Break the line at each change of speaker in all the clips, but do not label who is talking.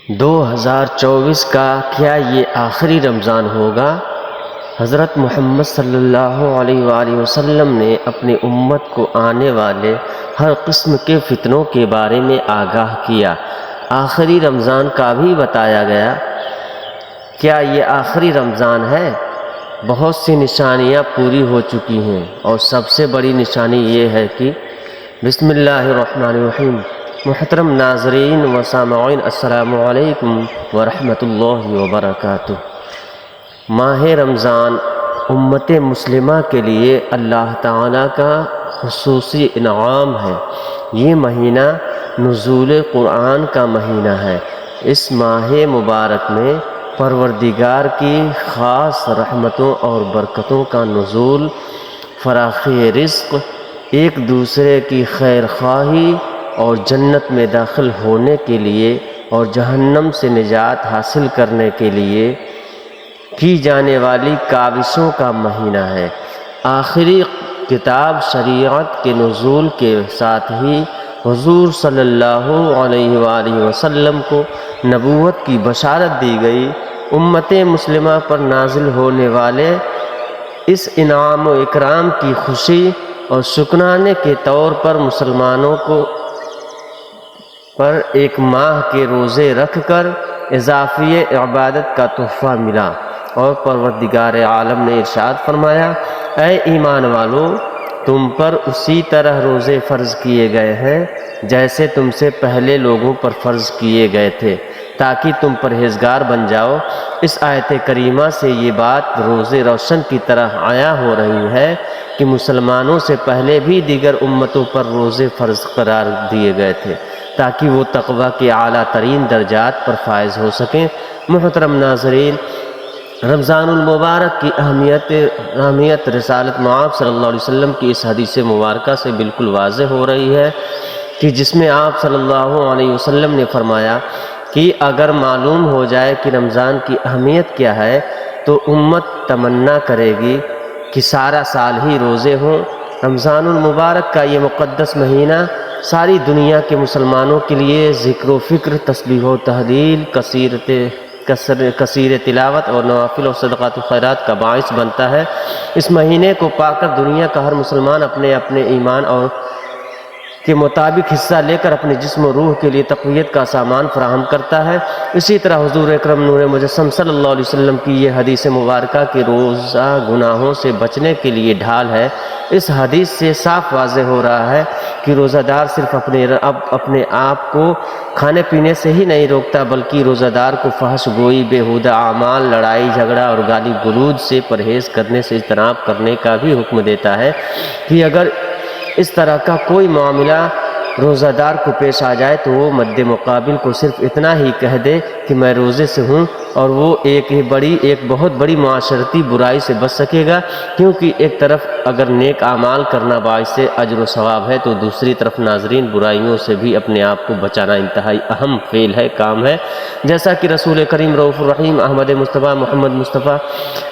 2024 کا کیا یہ آخری رمضان ہوگا؟ حضرت محمد صلی اللہ علیہ وآلہ وسلم نے اپنی امت کو آنے والے ہر قسم کے فتنوں کے بارے میں آگاہ کیا۔ آخری رمضان کا بھی بتایا گیا۔ کیا یہ آخری رمضان ہے؟ بہت سی نشانیاں پوری ہو چکی ہیں، اور سب سے بڑی نشانی یہ ہے کہ بسم اللہ الرحمن الرحیم۔ محترم ناظرین و سامعین، السلام علیکم ورحمۃ اللہ وبرکاتہ۔ ماہ رمضان امت مسلمہ کے لیے اللہ تعالیٰ کا خصوصی انعام ہے۔ یہ مہینہ نزول قرآن کا مہینہ ہے۔ اس ماہ مبارک میں پروردگار کی خاص رحمتوں اور برکتوں کا نزول، فراخی رزق، ایک دوسرے کی خیر خواہی اور جنت میں داخل ہونے کے لیے اور جہنم سے نجات حاصل کرنے کے لیے کی جانے والی کاوشوں کا مہینہ ہے۔ آخری کتاب شریعت کے نزول کے ساتھ ہی حضور صلی اللہ علیہ وآلہ وسلم کو نبوت کی بشارت دی گئی۔ امت مسلمہ پر نازل ہونے والے اس انعام و اکرام کی خوشی اور شکرانے کے طور پر مسلمانوں کو پر ایک ماہ کے روزے رکھ کر اضافی عبادت کا تحفہ ملا، اور پروردگار عالم نے ارشاد فرمایا، اے ایمان والو، تم پر اسی طرح روزے فرض کیے گئے ہیں جیسے تم سے پہلے لوگوں پر فرض کیے گئے تھے، تاکہ تم پرہیزگار بن جاؤ۔ اس آیت کریمہ سے یہ بات روزے روشن کی طرح عیاں ہو رہی ہے کہ مسلمانوں سے پہلے بھی دیگر امتوں پر روزے فرض قرار دیے گئے تھے، تاکہ وہ تقوی کے اعلیٰ ترین درجات پر فائز ہو سکیں۔ محترم ناظرین، رمضان المبارک کی اہمیت رسالت مآب صلی اللہ علیہ وسلم کی اس حدیث مبارکہ سے بالکل واضح ہو رہی ہے، کہ جس میں آپ صلی اللہ علیہ وسلم نے فرمایا کہ اگر معلوم ہو جائے کہ رمضان کی اہمیت کیا ہے تو امت تمنا کرے گی کہ سارا سال ہی روزے ہوں۔ رمضان المبارک کا یہ مقدس مہینہ ساری دنیا کے مسلمانوں کے لیے ذکر و فکر، تسبیح و تہلیل، کثیر تلاوت اور نوافل و صدقات و خیرات کا باعث بنتا ہے۔ اس مہینے کو پا کر دنیا کا ہر مسلمان اپنے اپنے ایمان اور کے مطابق حصہ لے کر اپنے جسم و روح کے لیے تقویت کا سامان فراہم کرتا ہے۔ اسی طرح حضور اکرم نور مجسم صلی اللہ علیہ وسلم کی یہ حدیث مبارکہ کہ روزہ گناہوں سے بچنے کے لیے ڈھال ہے، اس حدیث سے صاف واضح ہو رہا ہے کہ روزہ دار صرف اپنے آپ کو کھانے پینے سے ہی نہیں روکتا، بلکہ روزہ دار کو فحش گوئی، بیہودہ اعمال، لڑائی جھگڑا اور گالی گلوج سے پرہیز کرنے سے اجتناب کرنے کا بھی حکم دیتا ہے، کہ اگر اس طرح کا کوئی معاملہ روزہ دار کو پیش آ جائے تو وہ مد مقابل کو صرف اتنا ہی کہہ دے کہ میں روزے سے ہوں، اور وہ ایک بہت بڑی معاشرتی برائی سے بچ سکے گا، کیونکہ ایک طرف اگر نیک اعمال کرنا باعث اجر و ثواب ہے تو دوسری طرف ناظرین برائیوں سے بھی اپنے آپ کو بچانا انتہائی اہم فعل ہے، کام ہے۔ جیسا کہ رسول کریم رؤوف الرحیم احمد مصطفیٰ محمد مصطفیٰ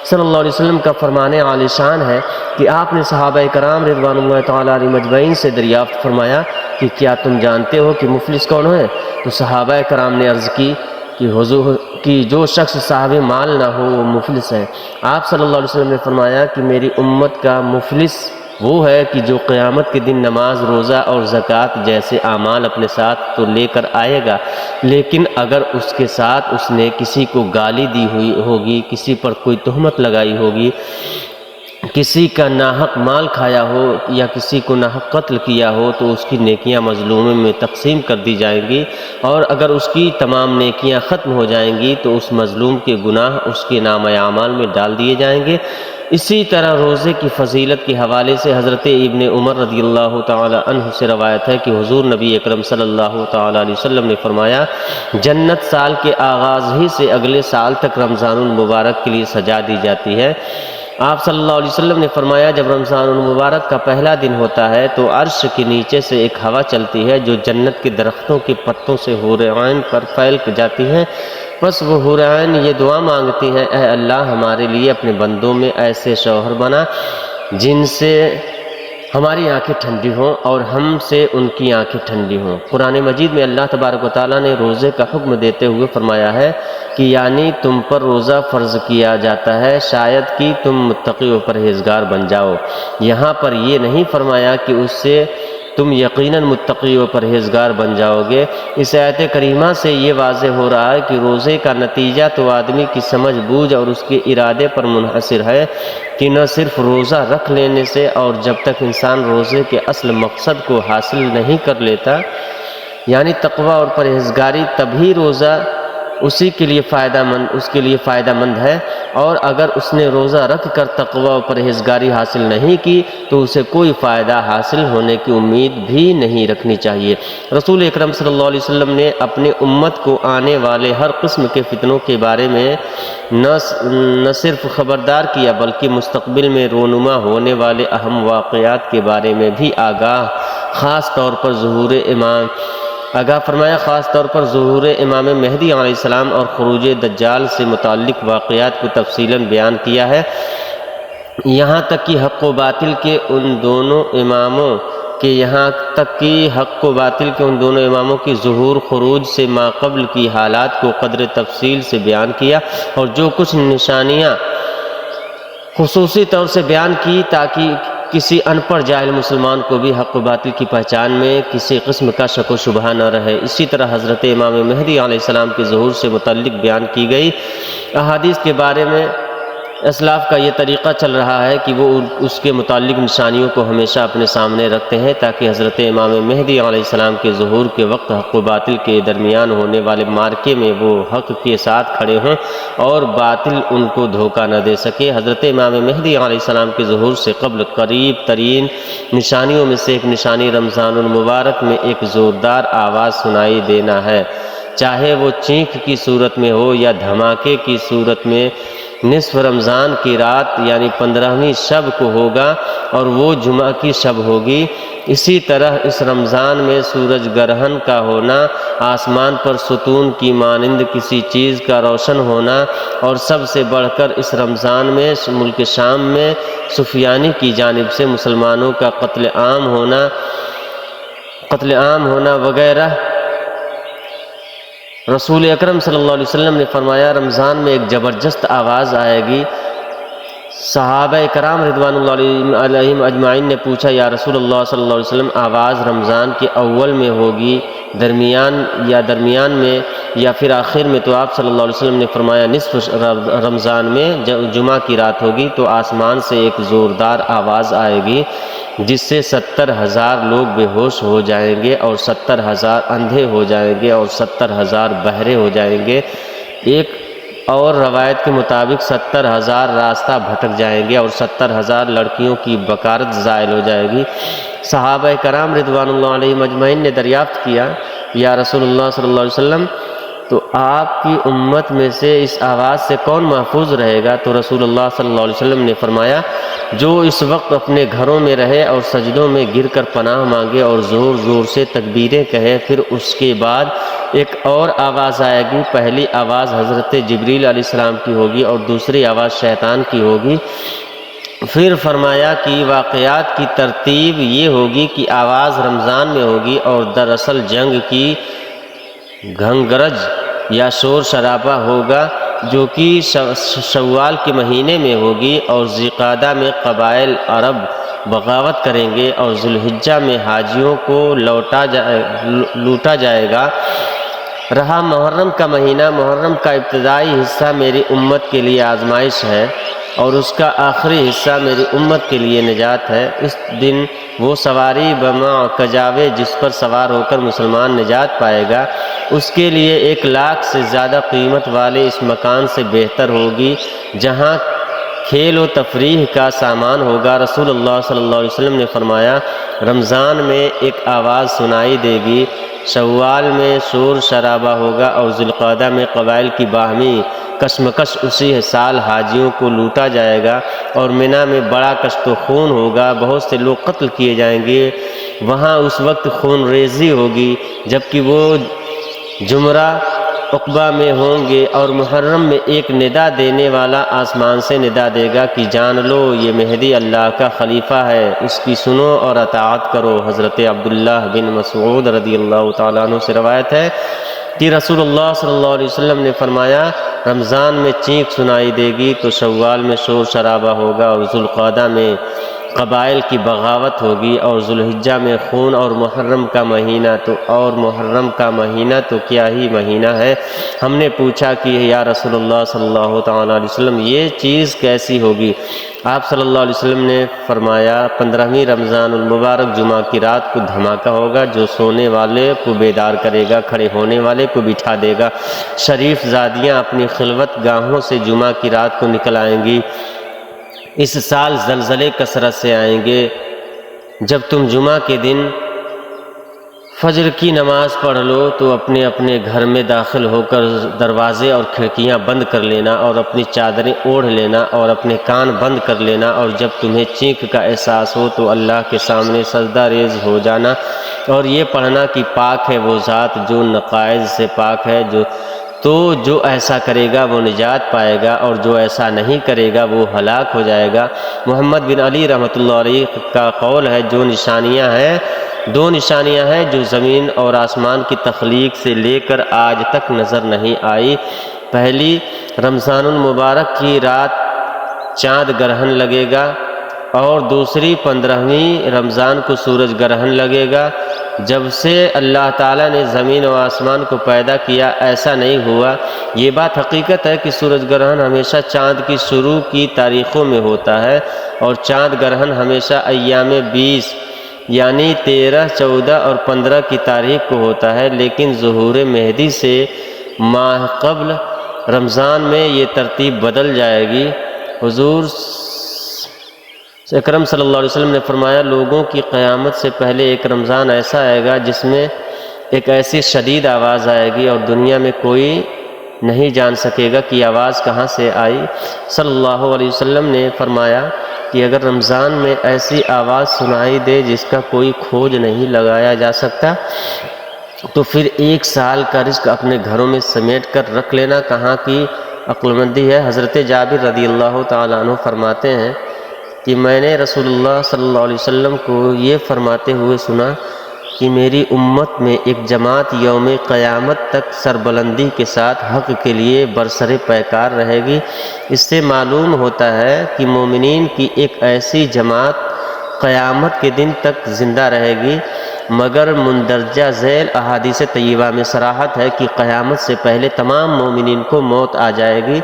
صلی اللہ علیہ وسلم کا فرمان عالی شان ہے کہ آپ نے صحابہ کرام رضوان اللہ تعالیٰ علیہ مجمعین سے دریافت فرمایا کہ کیا تم جانتے ہو کہ مفلس کون ہے؟ تو صحابہ کرام نے عرض کی کہ حضور کی جو شخص صاحب مال نہ ہو وہ مفلس ہے۔ آپ صلی اللہ علیہ وسلم نے فرمایا کہ میری امت کا مفلس وہ ہے کہ جو قیامت کے دن نماز، روزہ اور زکوٰۃ جیسے اعمال اپنے ساتھ تو لے کر آئے گا، لیکن اگر اس کے ساتھ اس نے کسی کو گالی دی ہوئی ہوگی، کسی پر کوئی تہمت لگائی ہوگی، کسی کا ناحق مال کھایا ہو یا کسی کو ناحق قتل کیا ہو، تو اس کی نیکیاں مظلوموں میں تقسیم کر دی جائیں گی، اور اگر اس کی تمام نیکیاں ختم ہو جائیں گی تو اس مظلوم کے گناہ اس کے نامہ اعمال میں ڈال دیے جائیں گے۔ اسی طرح روزے کی فضیلت کے حوالے سے حضرت ابن عمر رضی اللہ تعالی عنہ سے روایت ہے کہ حضور نبی اکرم صلی اللہ تعالی علیہ وسلم نے فرمایا، جنت سال کے آغاز ہی سے اگلے سال تک رمضان المبارک کے لیے سجا دی جاتی ہے۔ آپ صلی اللہ علیہ وسلم نے فرمایا، جب رمضان المبارک کا پہلا دن ہوتا ہے تو عرش کے نیچے سے ایک ہوا چلتی ہے جو جنت کے درختوں کے پتوں سے حور عین پر پھیل جاتی ہے۔ بس وہ حور عین یہ دعا مانگتی ہیں، اے اللہ ہمارے لیے اپنے بندوں میں ایسے شوہر بنا جن سے ہماری آنکھیں ٹھنڈی ہوں اور ہم سے ان کی آنکھیں ٹھنڈی ہوں۔ قرآن مجید میں اللہ تبارک و تعالیٰ نے روزے کا حکم دیتے ہوئے فرمایا ہے کہ یعنی تم پر روزہ فرض کیا جاتا ہے شاید کہ تم متقی و پرہیزگار بن جاؤ۔ یہاں پر یہ نہیں فرمایا کہ اس سے تم یقیناً متقی و پرہیزگار بن جاؤ گے۔ اس آیت کریمہ سے یہ واضح ہو رہا ہے کہ روزے کا نتیجہ تو آدمی کی سمجھ بوجھ اور اس کے ارادے پر منحصر ہے کہ نہ صرف روزہ رکھ لینے سے، اور جب تک انسان روزے کے اصل مقصد کو حاصل نہیں کر لیتا یعنی تقوی اور پرہیزگاری، تبھی روزہ اس کے لیے فائدہ مند ہے، اور اگر اس نے روزہ رکھ کر تقوی و پرہیزگاری حاصل نہیں کی تو اسے کوئی فائدہ حاصل ہونے کی امید بھی نہیں رکھنی چاہیے۔ رسول اکرم صلی اللہ علیہ وسلم نے اپنی امت کو آنے والے ہر قسم کے فتنوں کے بارے میں نہ صرف خبردار کیا بلکہ مستقبل میں رونما ہونے والے اہم واقعات کے بارے میں بھی آگاہ فرمایا، خاص طور پر ظہور امام مہدی علیہ السلام اور خروج دجال سے متعلق واقعات کو تفصیلاً بیان کیا ہے، یہاں تک کہ حق و باطل کے ان دونوں اماموں کی ظہور خروج سے ما قبل کی حالات کو قدر تفصیل سے بیان کیا، اور جو کچھ نشانیاں خصوصی طور سے بیان کی تاکہ کسی ان پڑھ جاہل مسلمان کو بھی حق و باطل کی پہچان میں کسی قسم کا شک و شبہ نہ رہے۔ اسی طرح حضرت امام مہدی علیہ السلام کے ظہور سے متعلق بیان کی گئی احادیث کے بارے میں اسلاف کا یہ طریقہ چل رہا ہے کہ وہ اس کے متعلق نشانیوں کو ہمیشہ اپنے سامنے رکھتے ہیں تاکہ حضرت امام مہدی علیہ السلام کے ظہور کے وقت حق و باطل کے درمیان ہونے والے معرکے میں وہ حق کے ساتھ کھڑے ہوں اور باطل ان کو دھوکہ نہ دے سکے۔ حضرت امام مہدی علیہ السلام کے ظہور سے قبل قریب ترین نشانیوں میں سے ایک نشانی رمضان المبارک میں ایک زوردار آواز سنائی دینا ہے، چاہے وہ چینخ کی صورت میں ہو یا دھماکے کی صورت میں۔ نصف رمضان کی رات یعنی 15ویں شب کو ہوگا اور وہ جمعہ کی شب ہوگی۔ اسی طرح اس رمضان میں سورج گرہن کا ہونا، آسمان پر ستون کی مانند کسی چیز کا روشن ہونا، اور سب سے بڑھ کر اس رمضان میں ملک شام میں سفیانی کی جانب سے مسلمانوں کا قتل عام ہونا وغیرہ۔ رسول اکرم صلی اللہ علیہ وسلم نے فرمایا رمضان میں ایک زبردست آواز آئے گی۔ صحابہ کرام رضوان اللہ علیہم اجمعین نے پوچھا، یا رسول اللہ صلی اللہ علیہ وسلم آواز رمضان کے اول میں ہوگی، درمیان میں یا پھر آخر میں؟ تو آپ صلی اللہ علیہ وسلم نے فرمایا نصف رمضان میں جمعہ کی رات ہوگی تو آسمان سے ایک زوردار آواز آئے گی جس سے 70,000 لوگ بے ہوش ہو جائیں گے اور 70,000 اندھے ہو جائیں گے اور 70,000 بہرے ہو جائیں گے۔ ایک اور روایت کے مطابق 70,000 راستہ بھٹک جائیں گے اور 70,000 لڑکیوں کی بکارت زائل ہو جائے گی۔ صحابہ کرام رضوان اللہ علیہم اجمعین نے دریافت کیا، یا رسول اللہ صلی اللہ علیہ وسلم تو آپ کی امت میں سے اس آواز سے کون محفوظ رہے گا؟ تو رسول اللہ صلی اللہ علیہ وسلم نے فرمایا جو اس وقت اپنے گھروں میں رہے اور سجدوں میں گر کر پناہ مانگے اور زور زور سے تکبیریں کہے۔ پھر اس کے بعد ایک اور آواز آئے گی، پہلی آواز حضرت جبریل علیہ السلام کی ہوگی اور دوسری آواز شیطان کی ہوگی۔ پھر فرمایا کہ واقعات کی ترتیب یہ ہوگی کہ آواز رمضان میں ہوگی اور دراصل جنگ کی گھنگرج یا شور شرابہ ہوگا جو کہ شوال کے مہینے میں ہوگی، اور ذوالقعدہ میں قبائل عرب بغاوت کریں گے اور ذوالحجہ میں حاجیوں کو لوٹا جائے گا۔ رہا محرم کا مہینہ، محرم کا ابتدائی حصہ میری امت کے لیے آزمائش ہے اور اس کا آخری حصہ میری امت کے لیے نجات ہے۔ اس دن وہ سواری بما کجاوے جس پر سوار ہو کر مسلمان نجات پائے گا، اس کے لیے 1,00,000 سے زیادہ قیمت والے اس مکان سے بہتر ہوگی جہاں کھیل و تفریح کا سامان ہوگا۔ رسول اللہ صلی اللہ علیہ وسلم نے فرمایا رمضان میں ایک آواز سنائی دے گی، شوال میں شور شرابہ ہوگا اور ذوالقعدہ میں قبائل کی باہمی کشمکش، اسی سال حاجیوں کو لوٹا جائے گا اور منی میں بڑا کشت و خون ہوگا، بہت سے لوگ قتل کیے جائیں گے، وہاں اس وقت خون ریزی ہوگی، جبکہ وہ جمرہ عقبہ میں ہوں گے، اور محرم میں ایک ندا دینے والا آسمان سے ندا دے گا کہ جان لو یہ مہدی اللہ کا خلیفہ ہے، اس کی سنو اور اطاعت کرو۔ حضرت عبداللہ بن مسعود رضی اللہ تعالیٰ عنہ سے روایت ہے کہ رسول اللہ صلی اللہ علیہ وسلم نے فرمایا، رمضان میں چینخ سنائی دے گی تو شوال میں شور شرابہ ہوگا، اور ذوالقعدہ میں قبائل کی بغاوت ہوگی، اور ذوالحجہ میں خون، اور محرم کا مہینہ تو کیا ہی مہینہ ہے۔ ہم نے پوچھا کہ یا رسول اللہ صلی اللہ تعالیٰ علیہ وسلم یہ چیز کیسی ہوگی؟ آپ صلی اللہ علیہ وسلم نے فرمایا، 15ویں رمضان المبارک جمعہ کی رات کو دھماکہ ہوگا، جو سونے والے کو بیدار کرے گا، کھڑے ہونے والے کو بٹھا دے گا۔ شریف زادیاں اپنی خلوت گاہوں سے جمعہ کی رات کو نکل آئیں گی۔ اس سال زلزلے کثرت سے آئیں گے۔ جب تم جمعہ کے دن فجر کی نماز پڑھ لو تو اپنے اپنے گھر میں داخل ہو کر دروازے اور کھڑکیاں بند کر لینا، اور اپنی چادریں اوڑھ لینا، اور اپنے کان بند کر لینا، اور جب تمہیں چینخ کا احساس ہو تو اللہ کے سامنے سجدہ ریز ہو جانا، اور یہ پڑھنا کہ پاک ہے وہ ذات جو نقائص سے پاک ہے، جو ایسا کرے گا وہ نجات پائے گا، اور جو ایسا نہیں کرے گا وہ ہلاک ہو جائے گا۔ محمد بن علی رحمۃ اللہ علیہ کا قول ہے، دو نشانیاں ہیں جو زمین اور آسمان کی تخلیق سے لے کر آج تک نظر نہیں آئی۔ پہلی، رمضان المبارک کی رات چاند گرہن لگے گا، اور دوسری 15ویں رمضان کو سورج گرہن لگے گا۔ جب سے اللہ تعالیٰ نے زمین و آسمان کو پیدا کیا ایسا نہیں ہوا۔ یہ بات حقیقت ہے کہ سورج گرہن ہمیشہ چاند کی شروع کی تاریخوں میں ہوتا ہے، اور چاند گرہن ہمیشہ ایام 20 یعنی 13، 14 اور 15 کی تاریخ کو ہوتا ہے، لیکن ظہور مہدی سے ماہ قبل رمضان میں یہ ترتیب بدل جائے گی۔ حضور اکرم صلی اللہ علیہ وسلم نے فرمایا، لوگوں کی قیامت سے پہلے ایک رمضان ایسا آئے گا جس میں ایک ایسی شدید آواز آئے گی اور دنیا میں کوئی نہیں جان سکے گا کہ آواز کہاں سے آئی۔ صلی اللہ علیہ وسلم نے فرمایا کہ اگر رمضان میں ایسی آواز سنائی دے جس کا کوئی کھوج نہیں لگایا جا سکتا تو پھر 1 سال کا رزق اپنے گھروں میں سمیٹ کر رکھ لینا کہاں کی عقل مندی ہے۔ حضرت جابر رضی اللہ تعالیٰ عنہ فرماتے ہیں کہ میں نے رسول اللہ صلی اللہ علیہ وسلم کو یہ فرماتے ہوئے سنا کہ میری امت میں ایک جماعت یوم قیامت تک سربلندی کے ساتھ حق کے لیے برسر پیکار رہے گی۔ اس سے معلوم ہوتا ہے کہ مومنین کی ایک ایسی جماعت قیامت کے دن تک زندہ رہے گی، مگر مندرجہ ذیل احادیث طیبہ میں صراحت ہے کہ قیامت سے پہلے تمام مومنین کو موت آ جائے گی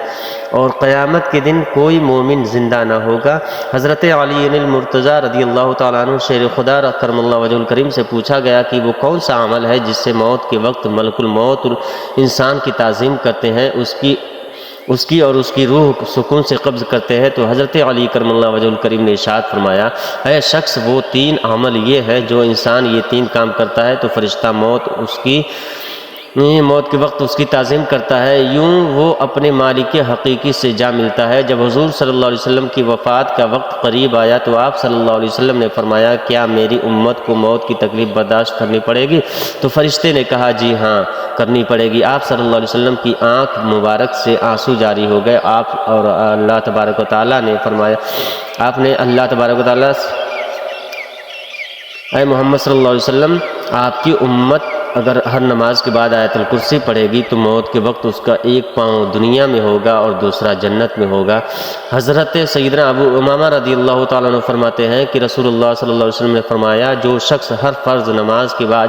اور قیامت کے دن کوئی مومن زندہ نہ ہوگا۔ حضرت علی المرتضیٰ رضی اللہ تعالیٰ عنہ شیر خدا کرم اللہ وجہ الکریم سے پوچھا گیا کہ وہ کون سا عمل ہے جس سے موت کے وقت ملک الموت انسان کی تعظیم کرتے ہیں، اس کی اور اس کی روح سکون سے قبض کرتے ہیں، تو حضرت علی کرم اللہ وجہ الکریم نے ارشاد فرمایا، اے شخص وہ 3 عمل یہ ہے جو انسان یہ 3 کام کرتا ہے تو فرشتہ موت کے وقت اس کی تعظیم کرتا ہے، یوں وہ اپنے مالک حقیقی سے جا ملتا ہے۔ جب حضور صلی اللہ علیہ وسلم کی وفات کا وقت قریب آیا تو آپ صلی اللہ علیہ وسلم نے فرمایا، کیا میری امت کو موت کی تکلیف برداشت کرنی پڑے گی؟ تو فرشتے نے کہا، جی ہاں کرنی پڑے گی۔ آپ صلی اللہ علیہ وسلم کی آنکھ مبارک سے آنسو جاری ہو گئے۔ آپ اور اللہ تبارک و تعالیٰ نے فرمایا، آپ نے اللہ تبارک و تعالیٰ، اے محمد صلی اللہ علیہ وسلم، آپ کی امت اگر ہر نماز کے بعد آیت الکرسی پڑھے گی تو موت کے وقت اس کا ایک پاؤں دنیا میں ہوگا اور دوسرا جنت میں ہوگا۔ حضرت سیدنا ابو امامہ رضی اللہ تعالیٰ عنہ فرماتے ہیں کہ رسول اللہ صلی اللہ علیہ وسلم نے فرمایا، جو شخص ہر فرض نماز کے بعد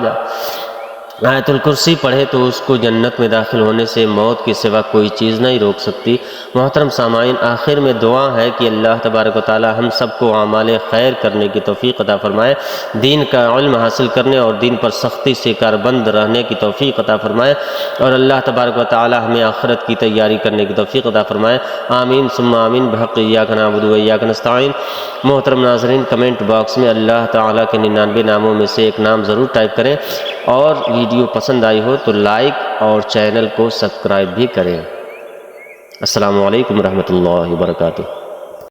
آیت الکرسی پڑھے تو اس کو جنت میں داخل ہونے سے موت کے سوا کوئی چیز نہیں روک سکتی۔ محترم سامعین، آخر میں دعا ہے کہ اللہ تبارک و تعالی ہم سب کو اعمال خیر کرنے کی توفیق عطا فرمائے، دین کا علم حاصل کرنے اور دین پر سختی سے کاربند رہنے کی توفیق عطا فرمائے، اور اللہ تبارک و تعالی ہمیں آخرت کی تیاری کرنے کی توفیق عطا فرمائے۔ آمین ثم آمین بحق ایاک نعبد و ایاک نستعین۔ محترم ناظرین، کمنٹ باکس میں اللہ تعالیٰ کے 99 ناموں میں سے ایک نام ضرور ٹائپ کریں، اور ویڈیو پسند آئی ہو تو لائک اور چینل کو سبسکرائب بھی کریں۔ السلام علیکم ورحمۃ اللہ وبرکاتہ۔